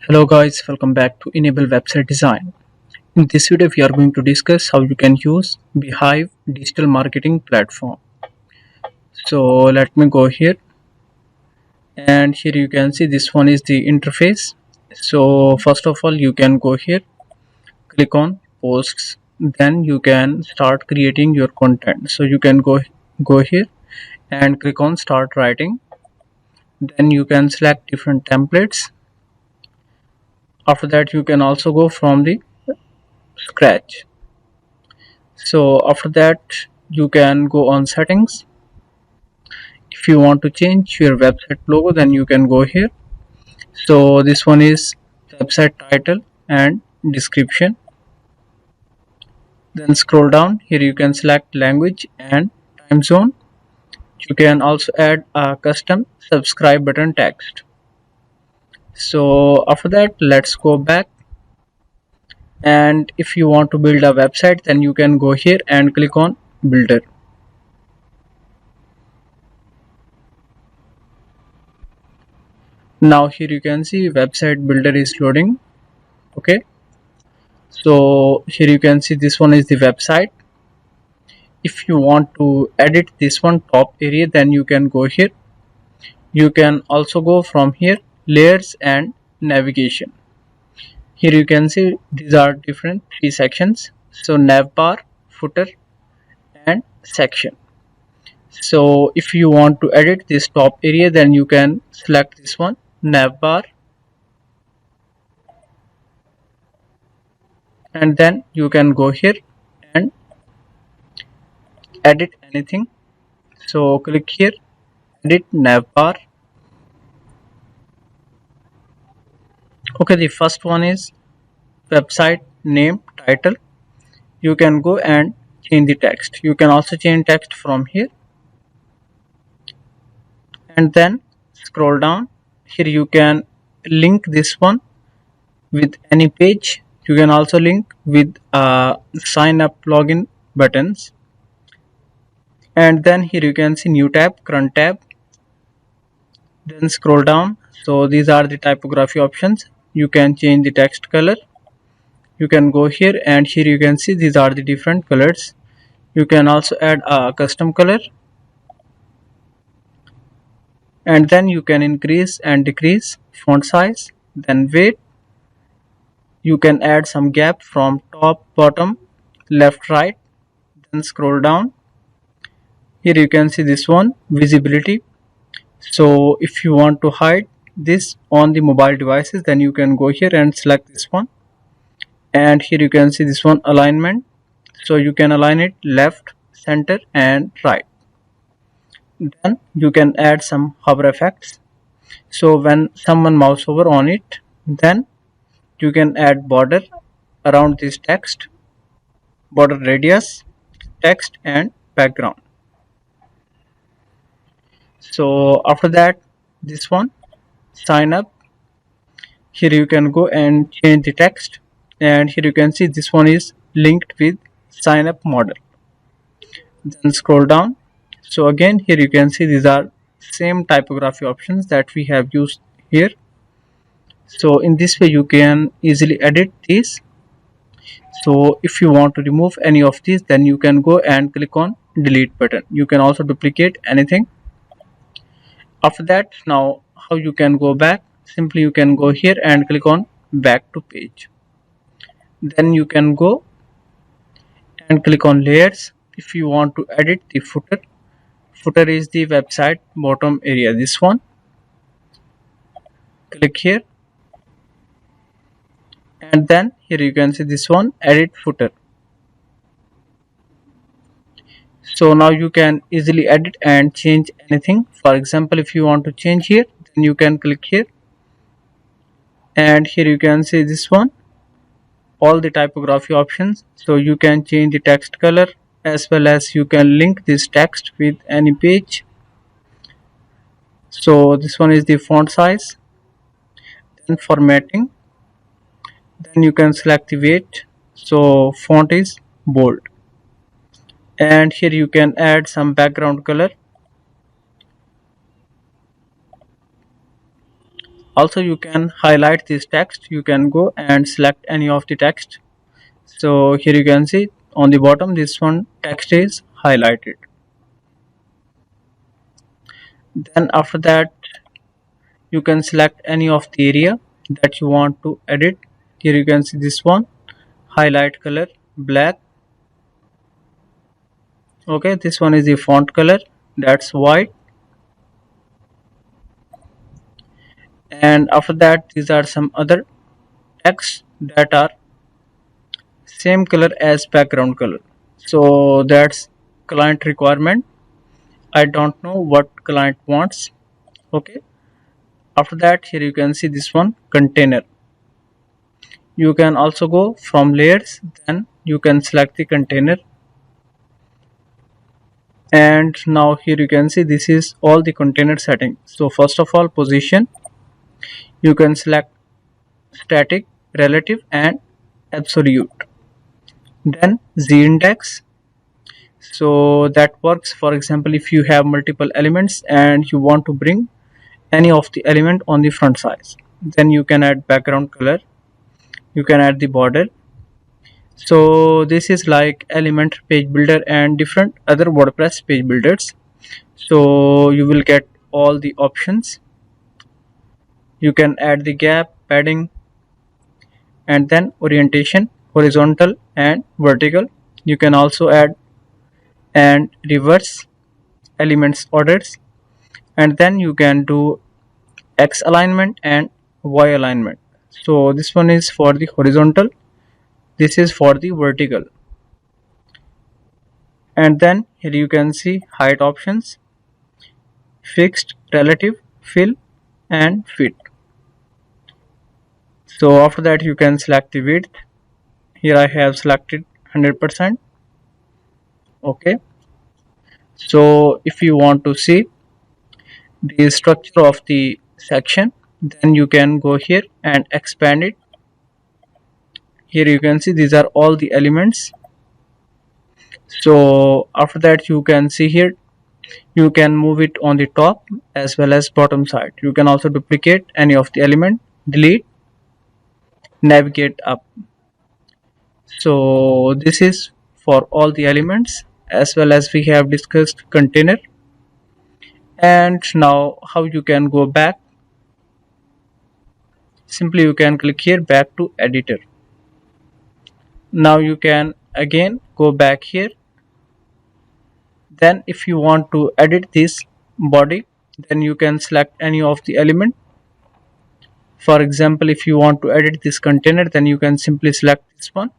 Hello guys, welcome back to Enable Website Design. In this video, we are going to discuss how you can use Beehiiv digital marketing platform. So let me go here, and here you can see this one is the interface. So first of all, you can go here, click on posts, then you can start creating your content. So you can go here and click on start writing. Then you can select different templates. After that, you can also go from the scratch. So after that, you can go on settings. If you want to change your website logo, then you can go here. So this one is website title and description. Then scroll down. Here you can select language and time zone. You can also add a custom subscribe button text. So after that, let's go back. And if you want to build a website, then you can go here and click on builder. Now here you can see website builder is loading. Okay, so here you can see this one is the website. If you want to edit this one top area, then you can go here. You can also go from here, layers and navigation. Here you can see these are different three sections. So nav bar, footer and section. So if you want to edit this top area, then you can select this one, nav bar, and then you can go here and edit anything. So click here, edit nav bar. Okay, the first one is website name title. You can go and change the text. You can also change text from here, and then scroll down. Here you can link this one with any page. You can also link with sign up login buttons, and then here you can see new tab, current tab. Then scroll down. So these are the typography options. You can change the text color. You can go here, and here you can see these are the different colors. You can also add a custom color, and then you can increase and decrease font size, then weight. You can add some gap from top, bottom, left, right. Then scroll down. Here you can see this one, visibility. So if you want to hide this on the mobile devices, then you can go here and select this one. And here you can see this one, alignment. So you can align it left, center and right. Then you can add some hover effects. So when someone mouse over on it, then you can add border around this text, border radius, text and background. So after that, this one, sign up. Here you can go and change the text, and here you can see this one is linked with sign up model. Then scroll down. So again, here you can see these are same typography options that we have used here. So in this way you can easily edit these. So if you want to remove any of these, then you can go and click on delete button. You can also duplicate anything. After that, now how you can go back? Simply you can go here and click on back to page. Then you can go and click on layers. If you want to edit the footer, footer is the website bottom area, this one. Click here, and then here you can see this one, edit footer. So now you can easily edit and change anything. For example, if you want to change here, then you can click here, and here you can see this one, all the typography options. So you can change the text color, as well as you can link this text with any page. So this one is the font size, then formatting. Then you can select the weight. So font is bold, and here you can add some background color. Also, you can highlight this text. You can go and select any of the text. So here you can see on the bottom this one text is highlighted. Then after that you can select any of the area that you want to edit. Here you can see this one, highlight color black. Okay, this one is the font color, that's white. And after that these are some other text that are same color as background color. So that's client requirement. I don't know what client wants. Okay, after that here you can see this one, container. You can also go from layers, then you can select the container. And now here you can see this is all the container setting. So first of all, position, you can select static, relative and absolute. Then z index, so that works for example if you have multiple elements and you want to bring any of the element on the front side. Then you can add background color, you can add the border. So this is like element page builder and different other WordPress page builders. So you will get all the options. You can add the gap, padding, and then orientation, horizontal and vertical. You can also add and reverse elements orders, and then you can do X alignment and Y alignment. So this one is for the horizontal, this is for the vertical. And then here you can see height options, fixed, relative, fill and fit. So after that you can select the width. Here I have selected 100%. Okay, so if you want to see the structure of the section, then you can go here and expand it. Here you can see these are all the elements. So after that you can see here, you can move it on the top as well as bottom side. You can also duplicate any of the element, delete, navigate up. So this is for all the elements, as well as we have discussed container. And now how you can go back, simply you can click here back to editor. Now you can again go back here. Then if you want to edit this body, then you can select any of the element. For example, if you want to edit this container, then you can simply select this one.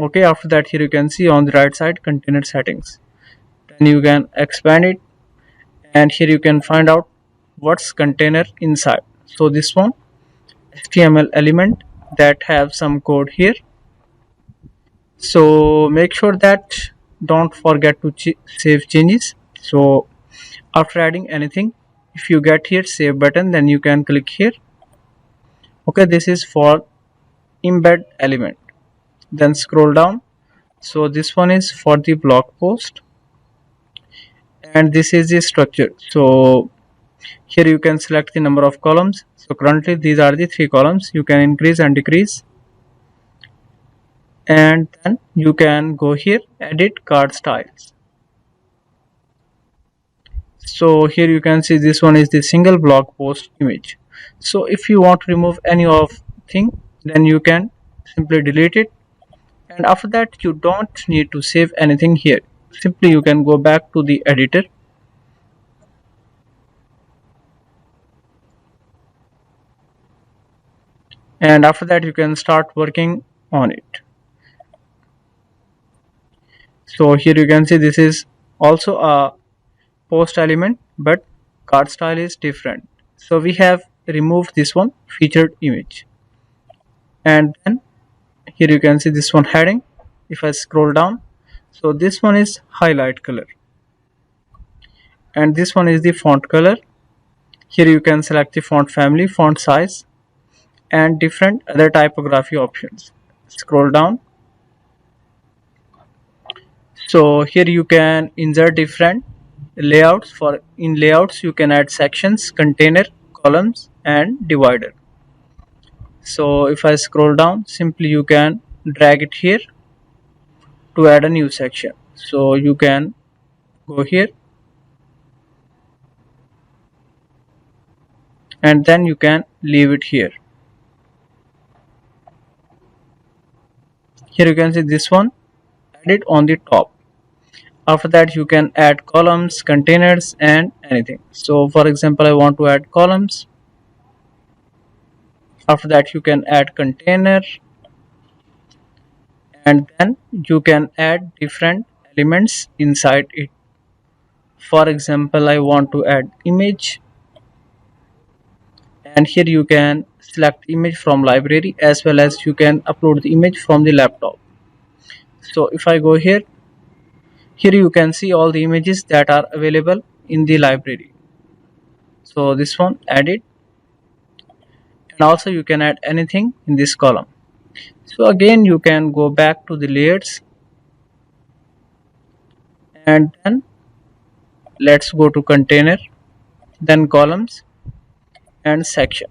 Okay, after that here you can see on the right side container settings. Then you can expand it, and here you can find out what's container inside. So this one, HTML element that have some code here. So make sure that don't forget to save changes. So after adding anything, if you get here save button, then you can click here. Okay, this is for embed element. Then scroll down. So this one is for the blog post, and this is the structure. So here you can select the number of columns. So currently these are the 3 columns. You can increase and decrease, and then you can go here edit card styles. So here you can see this one is the single blog post image. So if you want to remove any of thing, then you can simply delete it, and after that you don't need to save anything here. Simply you can go back to the editor, and after that you can start working on it. So here you can see this is also a post element, but card style is different. So we have removed this one, featured image, and then here you can see this one heading. If I scroll down, so this one is highlight color, and this one is the font color. Here you can select the font family, font size, and different other typography options. Scroll down. So here you can insert different layouts. For in layouts you can add sections, container, columns and divider. So if I scroll down, simply you can drag it here to add a new section. So you can go here and then you can leave it here. Here you can see this one, add it on the top. After that you can add columns, containers and anything. So for example, I want to add columns. After that you can add container, and then you can add different elements inside it. For example, I want to add image, and here you can select image from library as well as you can upload the image from the laptop. So if I go here, you can see all the images that are available in the library. So this one, add it, and also you can add anything in this column. So again you can go back to the layers, and then let's go to container, then columns and section.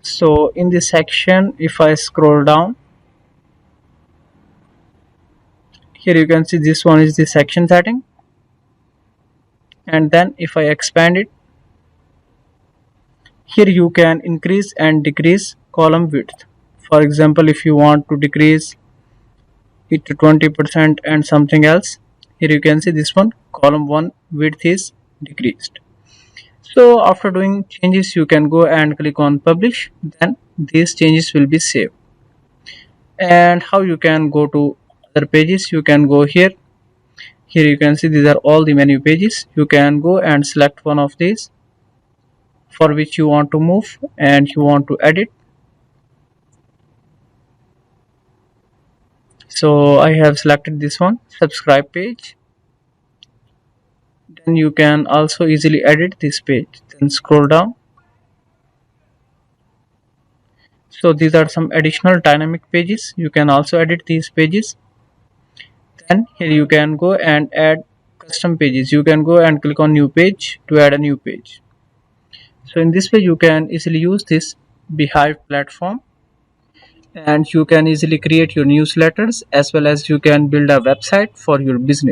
So in this section, if I scroll down, here you can see this one is the section setting, and then if I expand it, here you can increase and decrease column width. For example, if you want to decrease it to 20% and something else, here you can see this one, column 1 width is decreased. So after doing changes, you can go and click on publish, then these changes will be saved. And how you can go to other pages, you can go here. Here you can see these are all the menu pages. You can go and select one of these for which you want to move and you want to edit. So I have selected this one, subscribe page. Then you can also easily edit this page. Then scroll down. So these are some additional dynamic pages. You can also edit these pages. Then here you can go and add custom pages. You can go and click on new page to add a new page. So in this way you can easily use this Beehiiv platform, and you can easily create your newsletters as well as you can build a website for your business.